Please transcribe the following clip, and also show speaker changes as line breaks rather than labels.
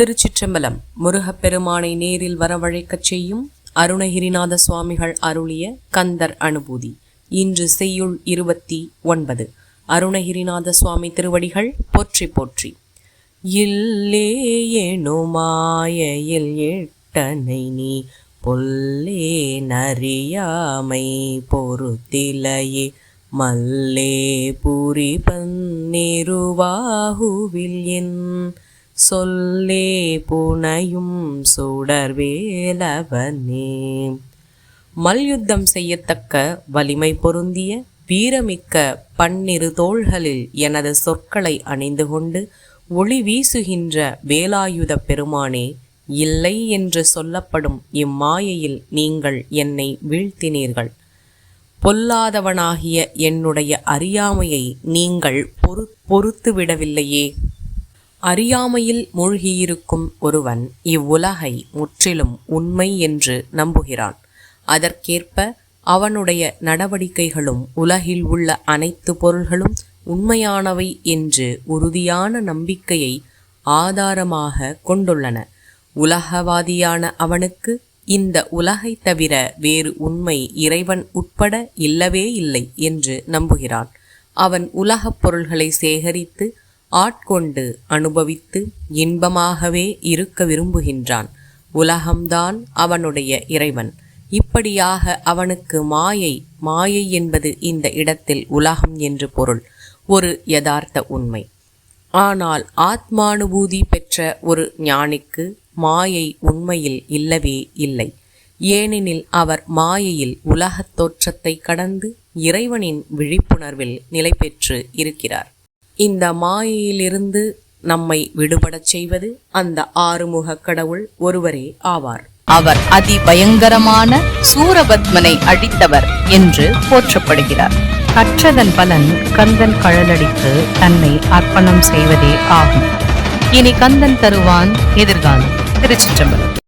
திருச்சிற்றம்பலம். முருகப்பெருமானை நேரில் வரவழைக்கச் செய்யும் அருணகிரிநாத சுவாமிகள் அருளிய கந்தர் அனுபூதி. இன்று செய்யுள் 29. அருணகிரிநாத சுவாமி திருவடிகள் போற்றி போற்றி. இல்லே எனுமாயில் எட்டனை நீ பொல்லே நறியாமை பொறுத்திலையே மல்லே புரி பன்னேருவாகுவில் என் சொல்லே புனையும் சுடர்வேலவனே. மல்யுத்தம் செய்யத்தக்க வலிமை பொருந்திய வீரமிக்க பன்னிரு தோள்களில் எனது சொற்களை அணிந்து கொண்டு ஒளி வீசுகின்ற வேலாயுத பெருமானே, இல்லை என்று சொல்லப்படும் இம்மாயையில் நீங்கள் என்னை வீழ்த்தினீர்கள். பொல்லாதவனாகிய என்னுடைய அறியாமையை நீங்கள் பொறுத்துவிடவில்லையே. அறியாமையில் மூழ்கியிருக்கும் ஒருவன் இவ்வுலகை முற்றிலும் உண்மை என்று நம்புகிறான். அதற்கேற்ப அவனுடைய நடவடிக்கைகளும் உலகில் உள்ள அனைத்து பொருள்களும் உண்மையானவை என்று உறுதியான நம்பிக்கையை ஆதாரமாக கொண்டுள்ளன. உலகவாதியான அவனுக்கு இந்த உலகை தவிர வேறு உண்மை இறைவன் உட்பட இல்லவே இல்லை என்று நம்புகிறான். அவன் உலகப் பொருள்களை சேகரித்து ஆட்கொண்டு அனுபவித்து இன்பமாகவே இருக்க விரும்புகின்றான். உலகம்தான் அவனுடைய இறைவன். இப்படியாக அவனுக்கு மாயை என்பது இந்த இடத்தில் உலகம் என்று பொருள், ஒரு யதார்த்த உண்மை. ஆனால் ஆத்மானுபூதி பெற்ற ஒரு ஞானிக்கு மாயை உண்மையில் இல்லவே இல்லை. ஏனெனில் அவர் மாயையில் உலகத் தோற்றத்தை கடந்து இறைவனின் விழிப்புணர்வில் நிலை பெற்று இருக்கிறார். இந்த மாயையிலிருந்து நம்மை விடுபடச் செய்வது அந்த ஆறுமுக கடவுள் ஒருவரே ஆவார்.
அவர் அதிபயங்கரமான சூரபத்மனை அழித்தவர் என்று போற்றப்படுகிறார். கற்றதன் பலன் கந்தன் கழலடித்து தன்னை அர்ப்பணம் செய்வதே ஆகும். இனி கந்தன் தருவான் எதிர்காலம். திருச்சிற்றம்பலம்.